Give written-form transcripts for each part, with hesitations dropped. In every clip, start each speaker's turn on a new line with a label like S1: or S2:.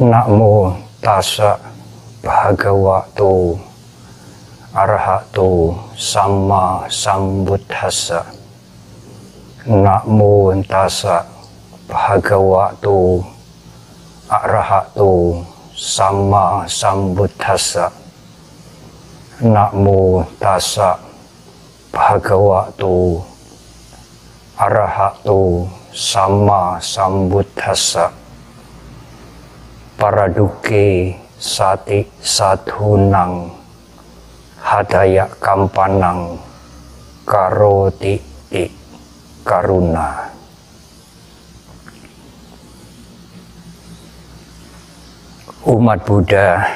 S1: Namo tassa bhagavato arahato sama sambuddhassa. Namo tassa bhagavato arahato sama sambuddhassa. Namo tassa bhagavato arahato sama sambuddhassa. Paraduke sati sadhunang hadaya kampanang karoti karuna. Umat Buddha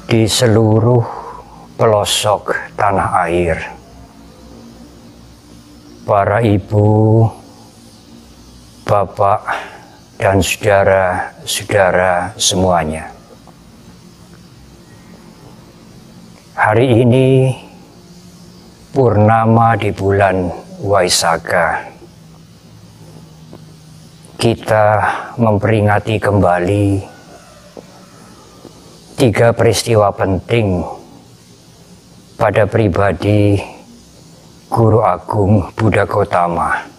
S1: di seluruh pelosok tanah air, para ibu, bapak, dan saudara-saudara semuanya. Hari ini purnama di bulan Waisakha. Kita memperingati kembali 3 peristiwa penting pada pribadi Guru Agung Buddha Gautama,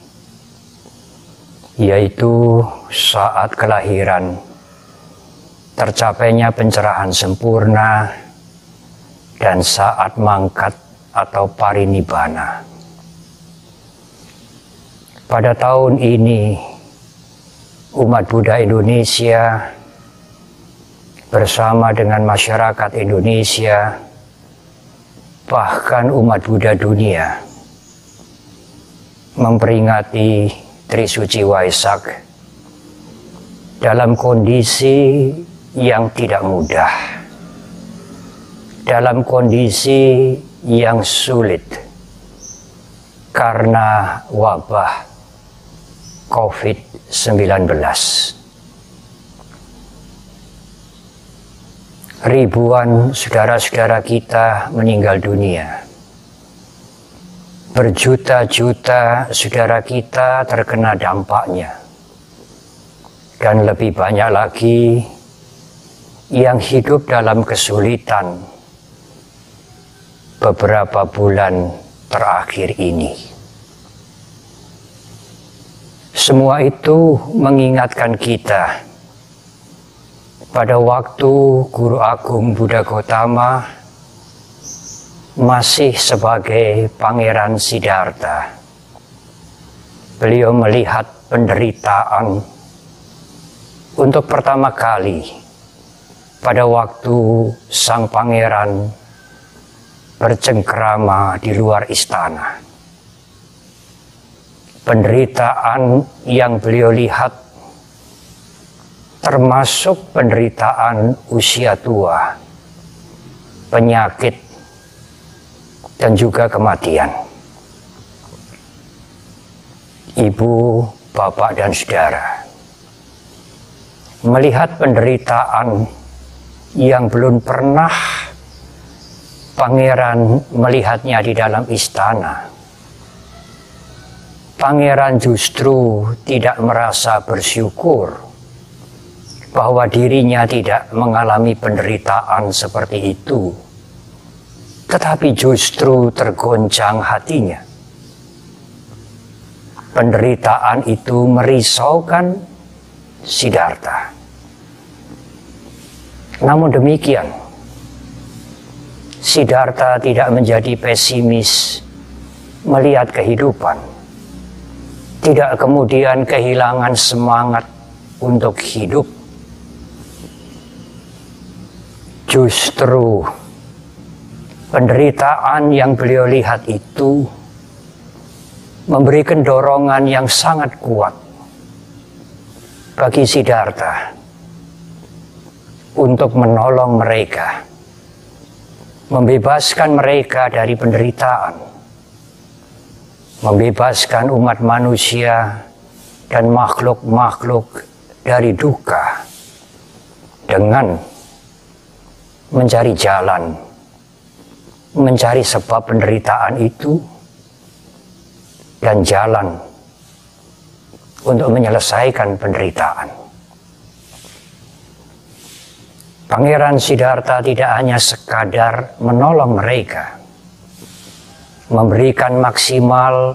S1: yaitu saat kelahiran, tercapainya pencerahan sempurna, dan saat mangkat atau parinibbana. Pada tahun ini, umat Buddha Indonesia bersama dengan masyarakat Indonesia, bahkan umat Buddha dunia, memperingati Trisuci Waisak dalam kondisi yang tidak mudah, dalam kondisi yang sulit karena wabah COVID-19. Ribuan saudara-saudara kita meninggal dunia. Berjuta-juta saudara kita terkena dampaknya. Dan lebih banyak lagi yang hidup dalam kesulitan beberapa bulan terakhir ini. Semua itu mengingatkan kita pada waktu Guru Agung Buddha Gautama masih sebagai Pangeran Siddhartha. Beliau melihat penderitaan untuk pertama kali pada waktu sang pangeran bercengkrama di luar istana. Penderitaan yang beliau lihat termasuk penderitaan usia tua, penyakit, dan juga kematian. Ibu, bapak, dan saudara, melihat penderitaan yang belum pernah pangeran melihatnya di dalam istana. Pangeran justru tidak merasa bersyukur bahwa dirinya tidak mengalami penderitaan seperti itu, tetapi justru tergoncang hatinya. Penderitaan itu merisaukan Siddhartha. Namun demikian, Siddhartha tidak menjadi pesimis melihat kehidupan, tidak kemudian kehilangan semangat untuk hidup. Justru penderitaan yang beliau lihat itu memberikan dorongan yang sangat kuat bagi Siddhartha untuk menolong mereka, membebaskan mereka dari penderitaan, membebaskan umat manusia dan makhluk-makhluk dari duka dengan mencari jalan, mencari sebab penderitaan itu, dan jalan untuk menyelesaikan penderitaan. Pangeran Siddhartha tidak hanya sekadar menolong mereka, memberikan maksimal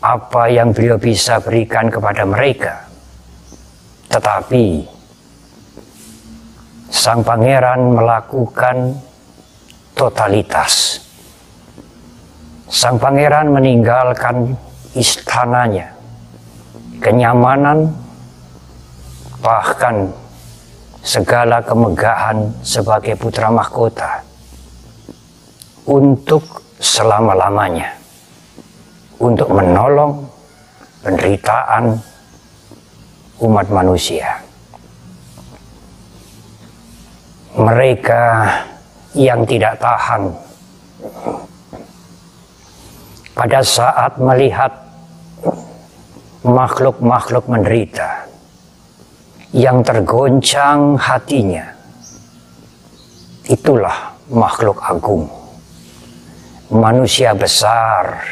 S1: apa yang beliau bisa berikan kepada mereka, tetapi sang pangeran melakukan totalitas. Sang pangeran meninggalkan istananya, kenyamanan, bahkan segala kemegahan sebagai putra mahkota untuk selama-lamanya, untuk menolong penderitaan umat manusia. Mereka yang tidak tahan pada saat melihat makhluk-makhluk menderita, yang tergoncang hatinya, itulah makhluk agung, manusia besar,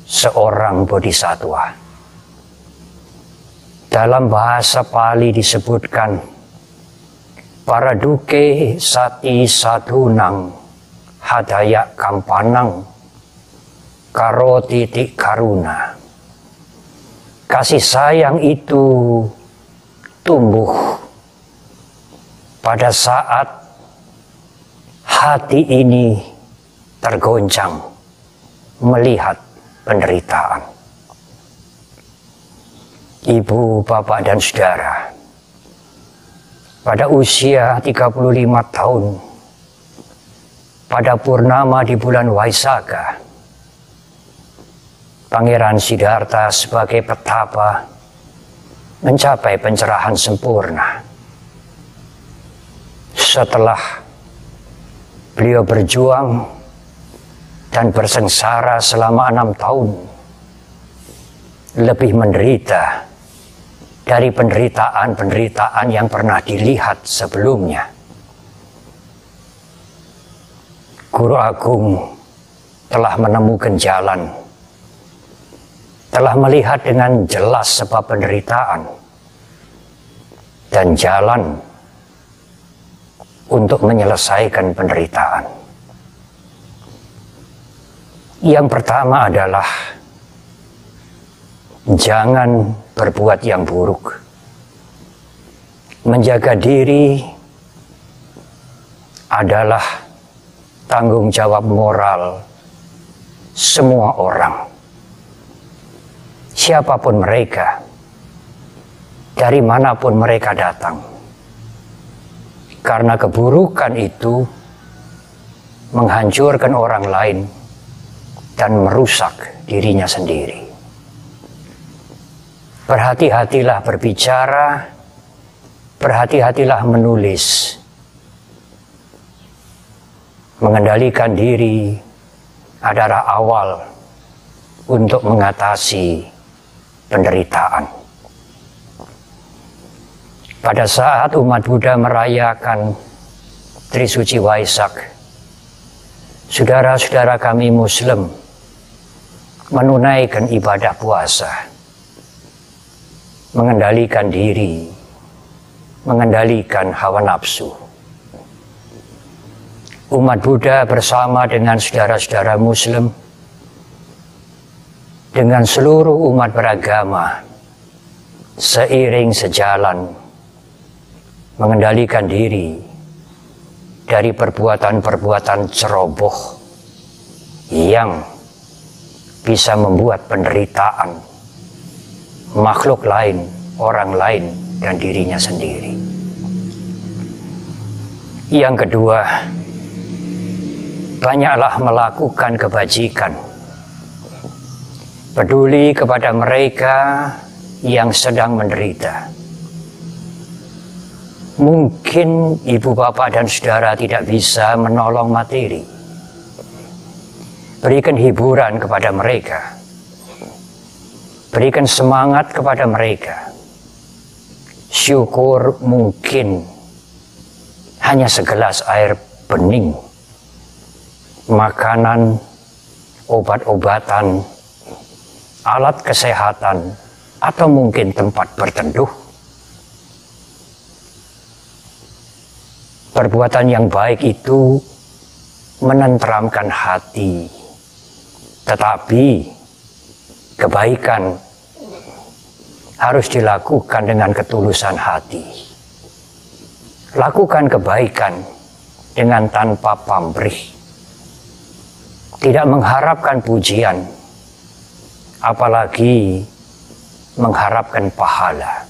S1: seorang bodhisattva. Dalam bahasa Pali disebutkan, Paraduke sati sadunang hadaya kampanang karoti karuna. Kasih sayang itu tumbuh pada saat hati ini tergoncang melihat penderitaan. Ibu, bapak, dan saudara, pada usia 35 tahun, pada purnama di bulan Waisakha, Pangeran Siddhartha sebagai petapa mencapai pencerahan sempurna. Setelah beliau berjuang dan bersengsara selama 6 tahun, lebih menderita dari penderitaan-penderitaan yang pernah dilihat sebelumnya. Guru Agung telah menemukan jalan, telah melihat dengan jelas sebab penderitaan dan jalan untuk menyelesaikan penderitaan. Yang pertama adalah jangan berbuat yang buruk. Menjaga diri adalah tanggung jawab moral semua orang. Siapapun mereka, dari manapun mereka datang. Karena keburukan itu menghancurkan orang lain dan merusak dirinya sendiri. Berhati-hatilah berbicara, berhati-hatilah menulis. Mengendalikan diri adalah awal untuk mengatasi penderitaan. Pada saat umat Buddha merayakan Trisuci Waisak, saudara-saudara kami Muslim menunaikan ibadah puasa, mengendalikan diri, mengendalikan hawa nafsu. Umat Buddha bersama dengan saudara-saudara Muslim, dengan seluruh umat beragama, seiring sejalan, mengendalikan diri dari perbuatan-perbuatan ceroboh yang bisa membuat penderitaan makhluk lain, orang lain, dan dirinya sendiri. Yang kedua, banyaklah melakukan kebajikan. Peduli kepada mereka yang sedang menderita. Mungkin ibu, bapak, dan saudara tidak bisa menolong materi. Berikan hiburan kepada mereka. Berikan semangat kepada mereka. Syukur mungkin hanya segelas air bening, makanan, obat-obatan, alat kesehatan, atau mungkin tempat berteduh. Perbuatan yang baik itu menenteramkan hati, tetapi kebaikan harus dilakukan dengan ketulusan hati. Lakukan kebaikan dengan tanpa pamrih, tidak mengharapkan pujian, apalagi mengharapkan pahala.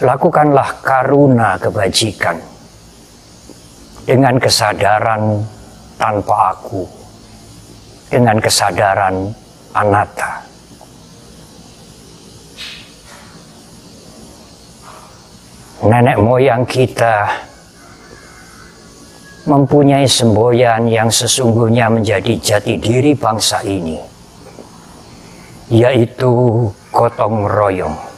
S1: Lakukanlah karuna kebajikan dengan kesadaran tanpa aku, dengan kesadaran anatta. Nenek moyang kita mempunyai semboyan yang sesungguhnya menjadi jati diri bangsa ini, yaitu gotong royong.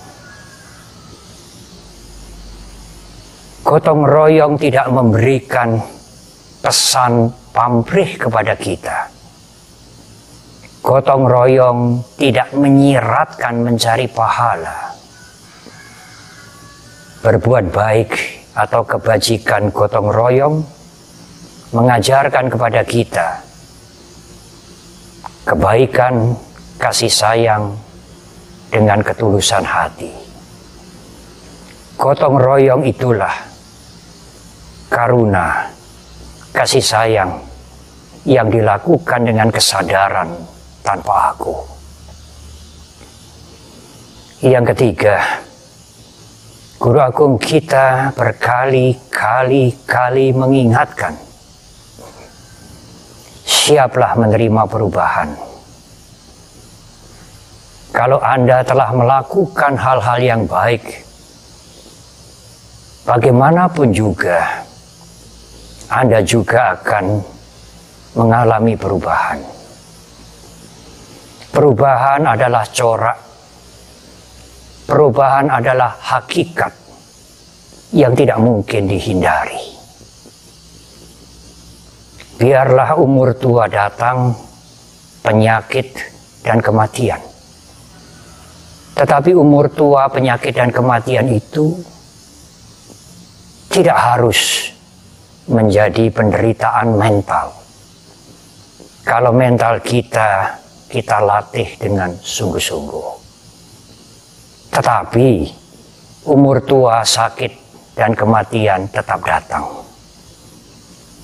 S1: Gotong royong tidak memberikan pesan pamrih kepada kita. Gotong royong tidak menyiratkan mencari pahala. Berbuat baik atau kebajikan gotong royong mengajarkan kepada kita kebaikan, kasih sayang dengan ketulusan hati. Gotong royong itulah karuna, kasih sayang yang dilakukan dengan kesadaran tanpa aku. Yang ketiga, Guru Agung kita berkali-kali mengingatkan, siaplah menerima perubahan. Kalau Anda telah melakukan hal-hal yang baik, bagaimanapun juga, Anda juga akan mengalami perubahan. Perubahan adalah corak. Perubahan adalah hakikat yang tidak mungkin dihindari. Biarlah umur tua datang, penyakit dan kematian. Tetapi umur tua, penyakit dan kematian itu tidak harus menjadi penderitaan mental. Kalau mental kita latih dengan sungguh-sungguh. Tetapi umur tua, sakit, dan kematian tetap datang.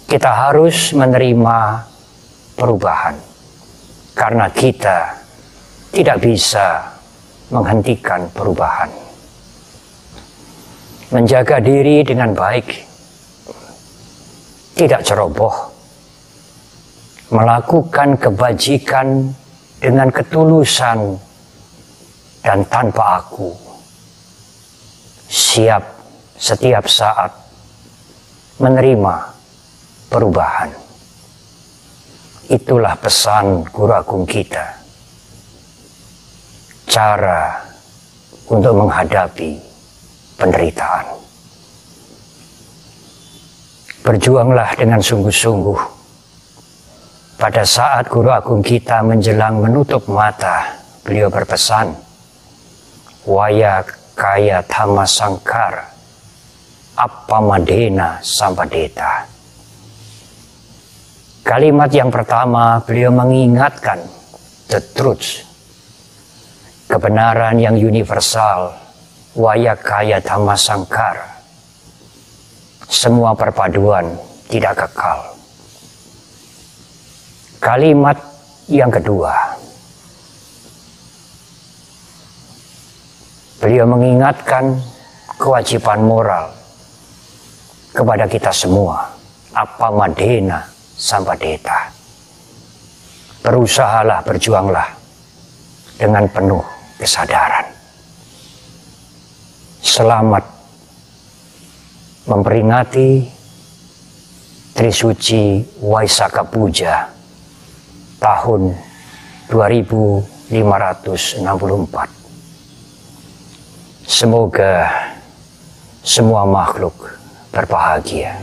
S1: Kita harus menerima perubahan karena kita tidak bisa menghentikan perubahan. Menjaga diri dengan baik, tidak ceroboh, melakukan kebajikan dengan ketulusan dan tanpa aku, siap setiap saat menerima perubahan. Itulah pesan Guru Agung kita. Cara untuk menghadapi penderitaan. Berjuanglah dengan sungguh-sungguh. Pada saat Guru Agung kita menjelang menutup mata, beliau berpesan, Waya kaya dhamma sangkara, appamadena sampadeta. Kalimat yang pertama, beliau mengingatkan the truth, kebenaran yang universal, waya kaya dhamma sangkara. Semua perpaduan tidak kekal. Kalimat yang kedua, beliau mengingatkan kewajiban moral kepada kita semua. Appamadena sampadeta. Berusahalah, berjuanglah dengan penuh kesadaran. Selamat memperingati Trisuci Waisakha Puja tahun 2564. Semoga semua makhluk berbahagia.